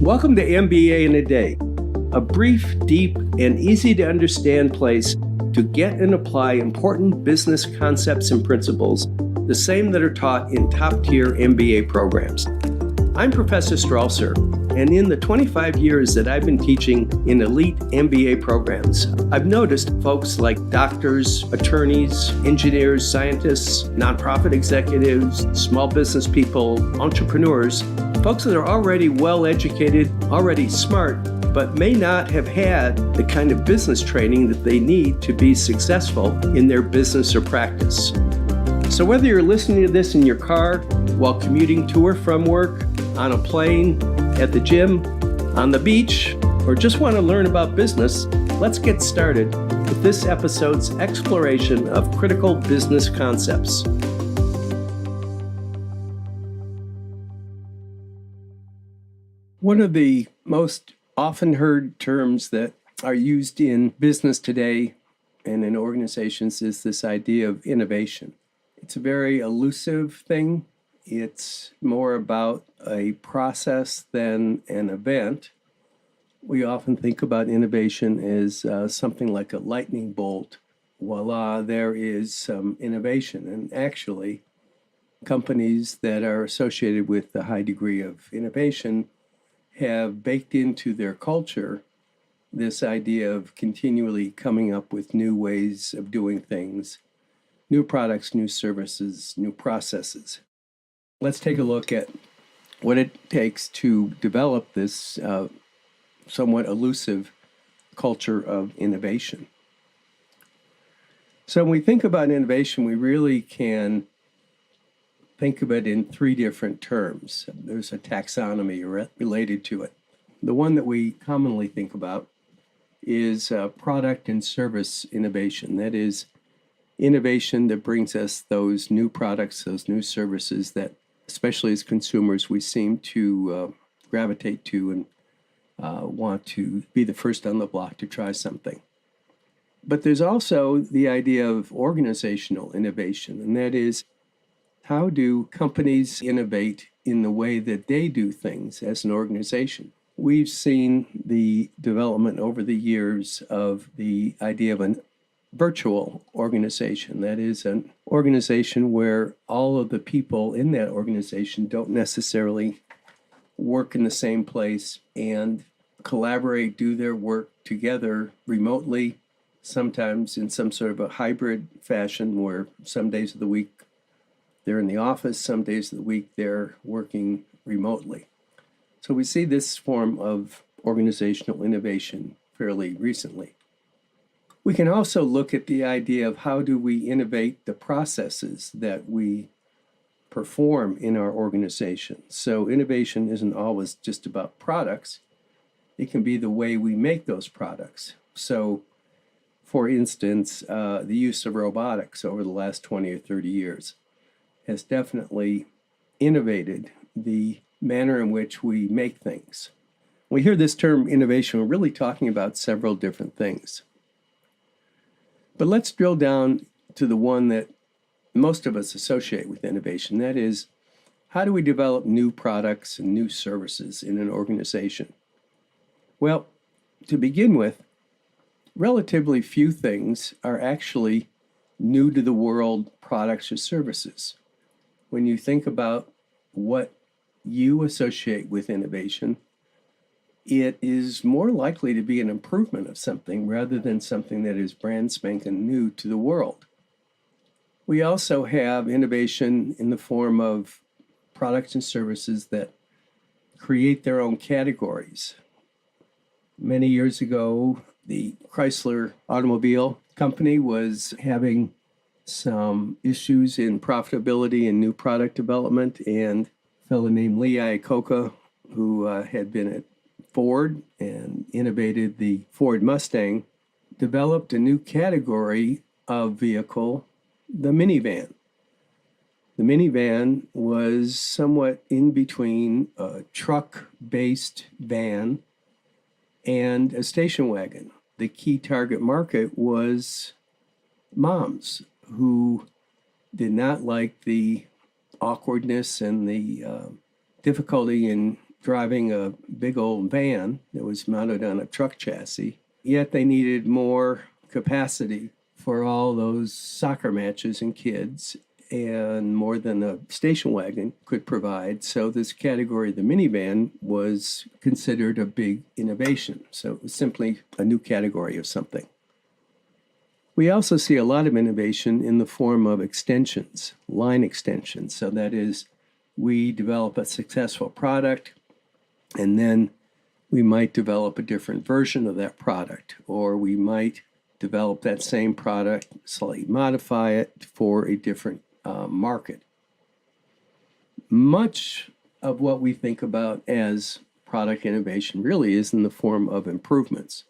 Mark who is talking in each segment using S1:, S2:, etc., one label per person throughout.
S1: Welcome to MBA in a Day, a brief, deep, and easy to understand place to get and apply important business concepts and principles, the same that are taught in top-tier MBA programs. I'm Professor Stralser, and in the 25 years that I've been teaching in elite MBA programs, I've noticed folks like doctors, attorneys, engineers, scientists, nonprofit executives, small business people, entrepreneurs, folks that are already well-educated, already smart, but may not have had the kind of business training that they need to be successful in their business or practice. So whether you're listening to this in your car, while commuting to or from work, on a plane, at the gym, on the beach, or just want to learn about business, let's get started with this episode's exploration of critical business concepts. One of the most often heard terms that are used in business today and in organizations is this idea of innovation. It's a very elusive thing. It's more about a process than an event. We often think about innovation as something like a lightning bolt. Voila, there is some innovation. And actually, companies that are associated with a high degree of innovation have baked into their culture this idea of continually coming up with new ways of doing things, new products, new services, new processes. Let's take a look at what it takes to develop this somewhat elusive culture of innovation. So when we think about innovation, we really can think of it in three different terms. There's a taxonomy related to it. The one that we commonly think about is product and service innovation. That is, innovation that brings us those new products, those new services that, especially as consumers, we seem to gravitate to and want to be the first on the block to try something. But there's also the idea of organizational innovation, and that is, how do companies innovate in the way that they do things as an organization? We've seen the development over the years of the idea of an virtual organization. That is an organization where all of the people in that organization don't necessarily work in the same place and collaborate, do their work together remotely, sometimes in some sort of a hybrid fashion where some days of the week they're in the office, some days of the week they're working remotely. So we see this form of organizational innovation fairly recently. We can also look at the idea of how do we innovate the processes that we perform in our organization. So innovation isn't always just about products. It can be the way we make those products. So, for instance, the use of robotics over the last 20 or 30 years has definitely innovated the manner in which we make things. When we hear this term innovation, we're really talking about several different things. But let's drill down to the one that most of us associate with innovation. That is, how do we develop new products and new services in an organization? Well, to begin with, relatively few things are actually new to the world products or services. When you think about what you associate with innovation, it is more likely to be an improvement of something rather than something that is brand spanking new to the world. We also have innovation in the form of products and services that create their own categories. Many years ago, the Chrysler Automobile Company was having some issues in profitability and new product development, and a fellow named Lee Iacocca, who had been at Ford and innovated the Ford Mustang, developed a new category of vehicle, the minivan. The minivan was somewhat in between a truck-based van and a station wagon. The key target market was moms who did not like the awkwardness and the difficulty in driving a big old van that was mounted on a truck chassis, yet they needed more capacity for all those soccer matches and kids and more than a station wagon could provide. So this category, the minivan, was considered a big innovation. So it was simply a new category of something. We also see a lot of innovation in the form of extensions, line extensions. So that is, we develop a successful product, and then we might develop a different version of that product, or we might develop that same product, slightly modify it for a different market. Much of what we think about as product innovation really is in the form of improvements,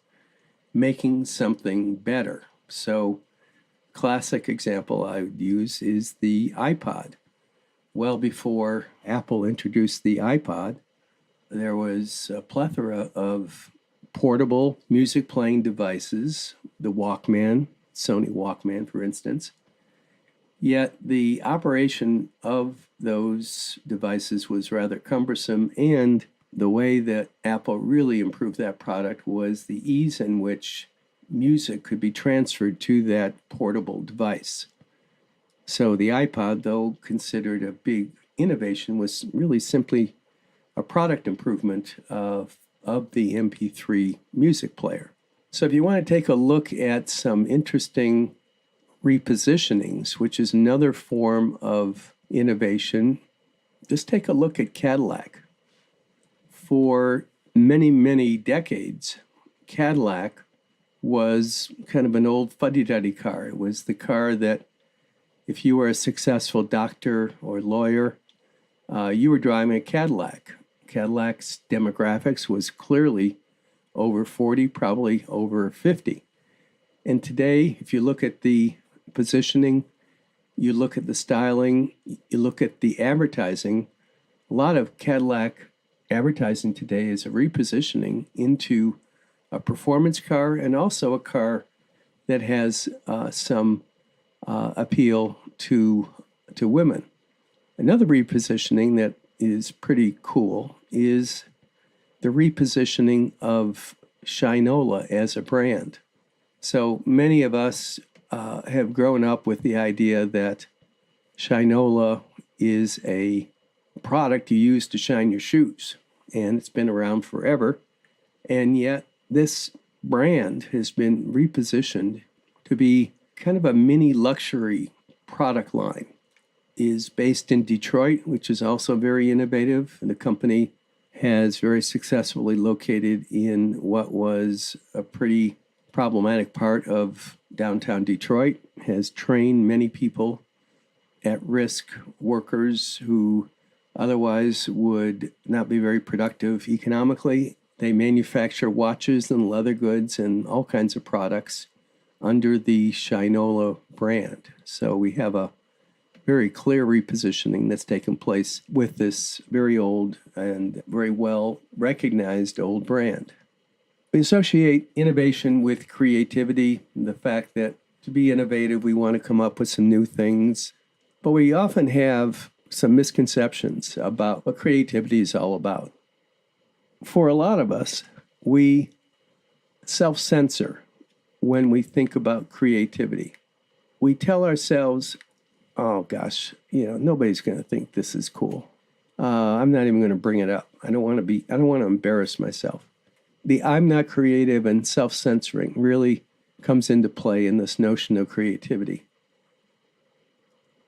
S1: making something better. So, classic example I would use is the iPod. Well before Apple introduced the iPod, there was a plethora of portable music playing devices, the Walkman, Sony Walkman, for instance. Yet the operation of those devices was rather cumbersome, and the way that Apple really improved that product was the ease in which music could be transferred to that portable device. So the iPod, though considered a big innovation, was really simply a product improvement of the MP3 music player. So if you want to take a look at some interesting repositionings, which is another form of innovation, just take a look at Cadillac. For many, many decades, Cadillac was kind of an old fuddy-duddy car. It was the car that if you were a successful doctor or lawyer, you were driving a Cadillac. Cadillac's demographics was clearly over 40, probably over 50. And today, if you look at the positioning, you look at the styling, you look at the advertising, a lot of Cadillac advertising today is a repositioning into a performance car and also a car that has some appeal to women. Another repositioning that is pretty cool is the repositioning of Shinola as a brand. So many of us have grown up with the idea that Shinola is a product you use to shine your shoes, and it's been around forever. And yet this brand has been repositioned to be kind of a mini luxury product line. It is based in Detroit, which is also very innovative. The company has very successfully located in what was a pretty problematic part of downtown Detroit, has trained many people, at-risk workers who otherwise would not be very productive economically. They manufacture watches and leather goods and all kinds of products under the Shinola brand. So we have a very clear repositioning that's taken place with this very old and very well recognized old brand. We associate innovation with creativity, the fact that to be innovative, we want to come up with some new things. But we often have some misconceptions about what creativity is all about. For a lot of us, we self-censor when we think about creativity. We tell ourselves, oh gosh, nobody's going to think this is cool. I'm not even going to bring it up. I don't want to embarrass myself. The I'm not creative and self-censoring really comes into play in this notion of creativity.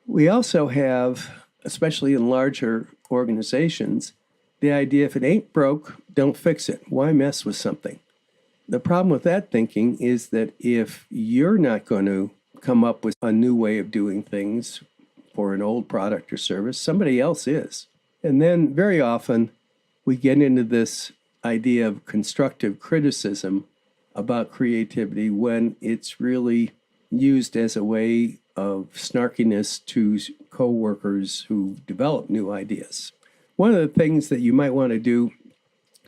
S1: We also have, especially in larger organizations, the idea if it ain't broke, don't fix it. Why mess with something? The problem with that thinking is that if you're not going to come up with a new way of doing things for an old product or service, somebody else is. And then very often we get into this idea of constructive criticism about creativity when it's really used as a way of snarkiness to coworkers who develop new ideas. One of the things that you might want to do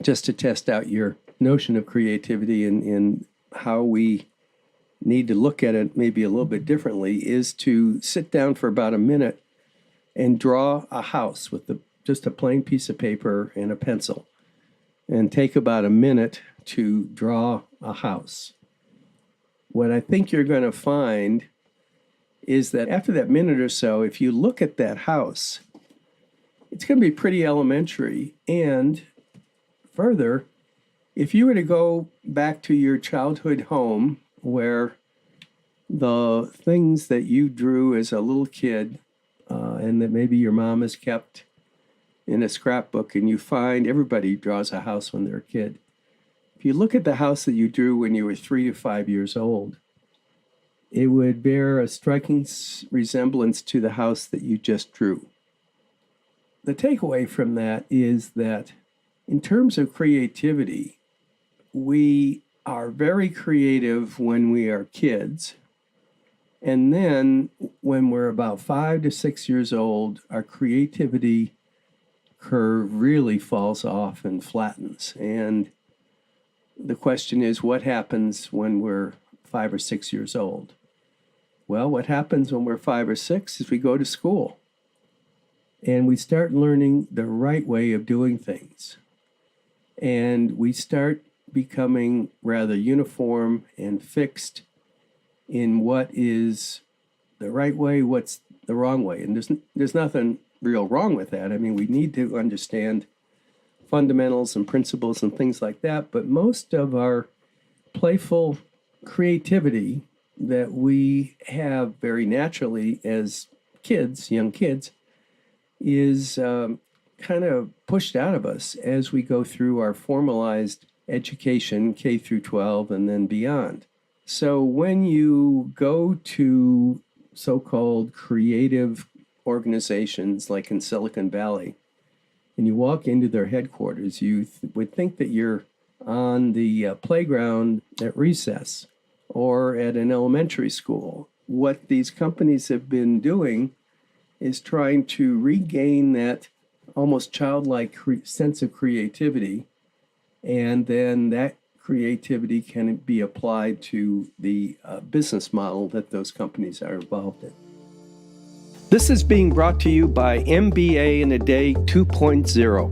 S1: just to test out your notion of creativity and how we need to look at it maybe a little bit differently is to sit down for about a minute and draw a house with just a plain piece of paper and a pencil. and take about a minute to draw a house. What I think you're going to find is that after that minute or so, if you look at that house, it's going to be pretty elementary. And further, if you were to go back to your childhood home where the things that you drew as a little kid and that maybe your mom has kept in a scrapbook, and you find everybody draws a house when they're a kid. If you look at the house that you drew when you were 3 to 5 years old, it would bear a striking resemblance to the house that you just drew. The takeaway from that is that in terms of creativity, we are very creative when we are kids. And then when we're about 5 to 6 years old, our creativity curve really falls off and flattens. And the question is, what happens when we're 5 or 6 years old? Well, what happens when we're 5 or 6 is we go to school and we start learning the right way of doing things. And we start becoming rather uniform and fixed in what is the right way, what's the wrong way. And there's nothing real wrong with that. I mean, we need to understand fundamentals and principles and things like that, but most of our playful creativity that we have very naturally as kids, young kids, is kind of pushed out of us as we go through our formalized education, K through 12, and then beyond. So when you go to so-called creative organizations like in Silicon Valley, and you walk into their headquarters, you would think that you're on the playground at recess or at an elementary school. What these companies have been doing is trying to regain that almost childlike sense of creativity, and then that creativity can be applied to the business model that those companies are involved in. This is being brought to you by MBA in a Day 2.0.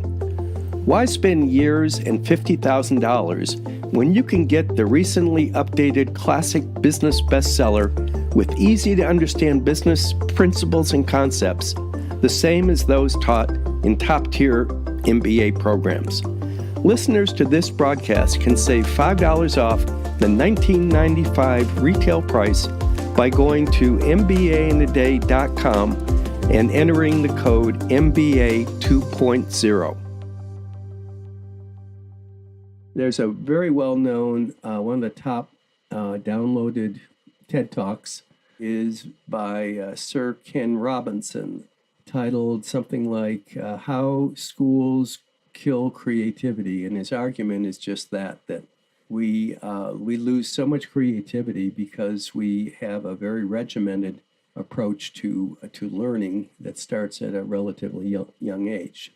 S1: Why spend years and $50,000 when you can get the recently updated classic business bestseller with easy-to-understand business principles and concepts, the same as those taught in top-tier MBA programs? Listeners to this broadcast can save $5 off the $19.95 retail price by going to mbainaday.com and entering the code MBA 2.0. There's a very well-known, one of the top downloaded TED Talks is by Sir Ken Robinson, titled something like How Schools Kill Creativity. And his argument is just that we lose so much creativity because we have a very regimented approach to learning that starts at a relatively young age.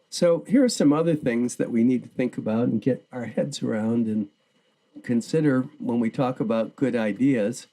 S1: So here are some other things that we need to think about and get our heads around and consider when we talk about good ideas,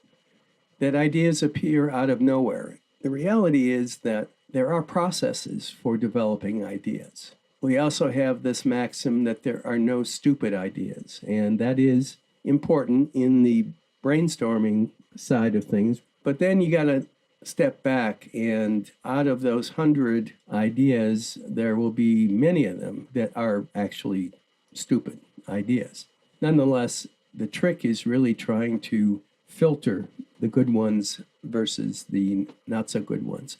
S1: that ideas appear out of nowhere. The reality is that there are processes for developing ideas. We also have this maxim that there are no stupid ideas, and that is important in the brainstorming side of things. But then you got to step back, and out of those 100 ideas, there will be many of them that are actually stupid ideas. Nonetheless, the trick is really trying to filter the good ones versus the not so good ones.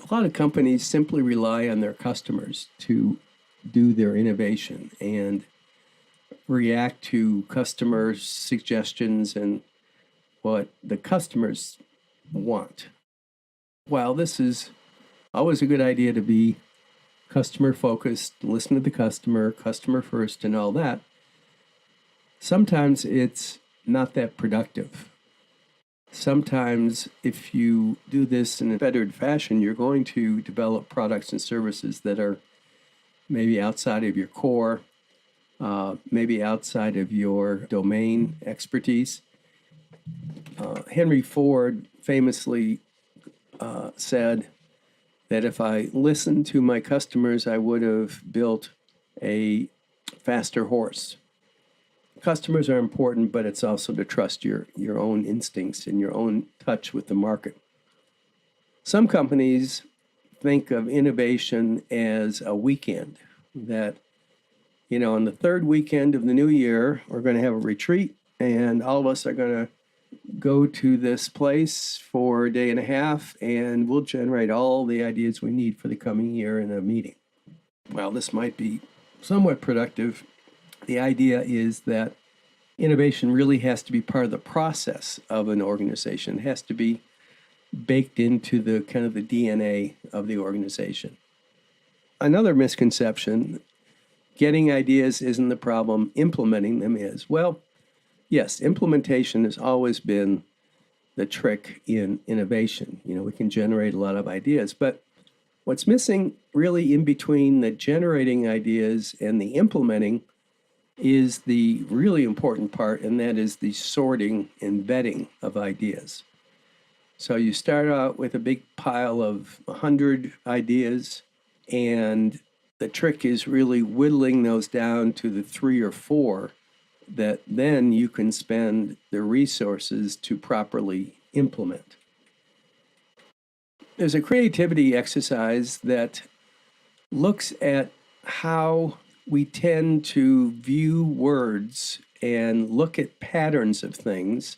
S1: A lot of companies simply rely on their customers to do their innovation and react to customer suggestions and what the customers want. While this is always a good idea to be customer focused, listen to the customer, customer first, and all that, sometimes it's not that productive. Sometimes if you do this in a fettered fashion, you're going to develop products and services that are maybe outside of your core, maybe outside of your domain expertise. Henry Ford famously said that if I listened to my customers, I would have built a faster horse. Customers are important, but it's also to trust your own instincts and your own touch with the market. Some companies think of innovation as a weekend, that, on the third weekend of the new year, we're going to have a retreat and all of us are going to go to this place for a day and a half and we'll generate all the ideas we need for the coming year in a meeting. While this might be somewhat productive, the idea is that innovation really has to be part of the process of an organization. It has to be baked into the kind of the DNA of the organization. Another misconception, getting ideas isn't the problem, implementing them is. Well, yes, implementation has always been the trick in innovation. We can generate a lot of ideas, but what's missing really in between the generating ideas and the implementing is the really important part, and that is the sorting and vetting of ideas. So you start out with a big pile of 100 ideas, and the trick is really whittling those down to the 3 or 4 that then you can spend the resources to properly implement. There's a creativity exercise that looks at how we tend to view words and look at patterns of things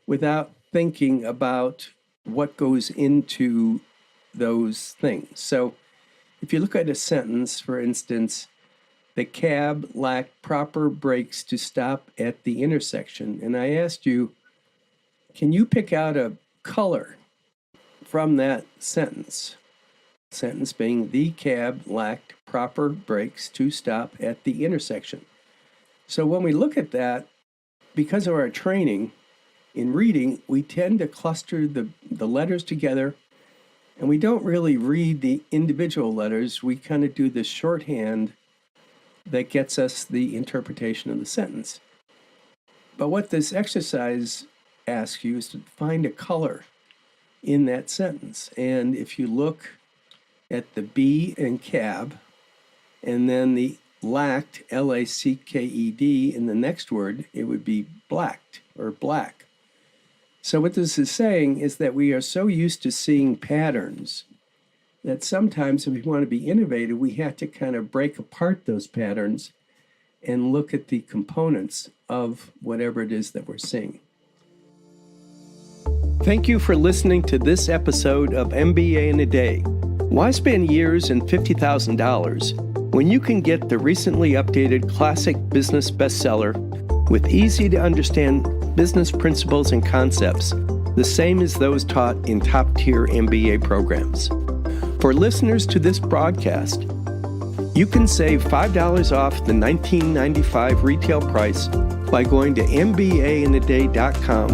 S1: without thinking about what goes into those things. So if you look at a sentence, for instance, the cab lacked proper brakes to stop at the intersection. And I asked you, can you pick out a color from that sentence? Sentence being, the cab lacked proper brakes to stop at the intersection. So when we look at that, because of our training in reading, we tend to cluster the letters together, and we don't really read the individual letters. We kind of do the shorthand that gets us the interpretation of the sentence. But what this exercise asks you is to find a color in that sentence. And if you look at the B in cab, and then the lacked, L-A-C-K-E-D, in the next word, it would be blacked or black. So what this is saying is that we are so used to seeing patterns that sometimes if we want to be innovative, we have to kind of break apart those patterns and look at the components of whatever it is that we're seeing. Thank you for listening to this episode of MBA in a Day. Why spend years and $50,000 when you can get the recently updated classic business bestseller with easy-to-understand business principles and concepts, the same as those taught in top-tier MBA programs? For listeners to this broadcast, you can save $5 off the $19.95 retail price by going to mbainaday.com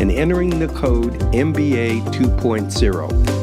S1: and entering the code MBA 2.0.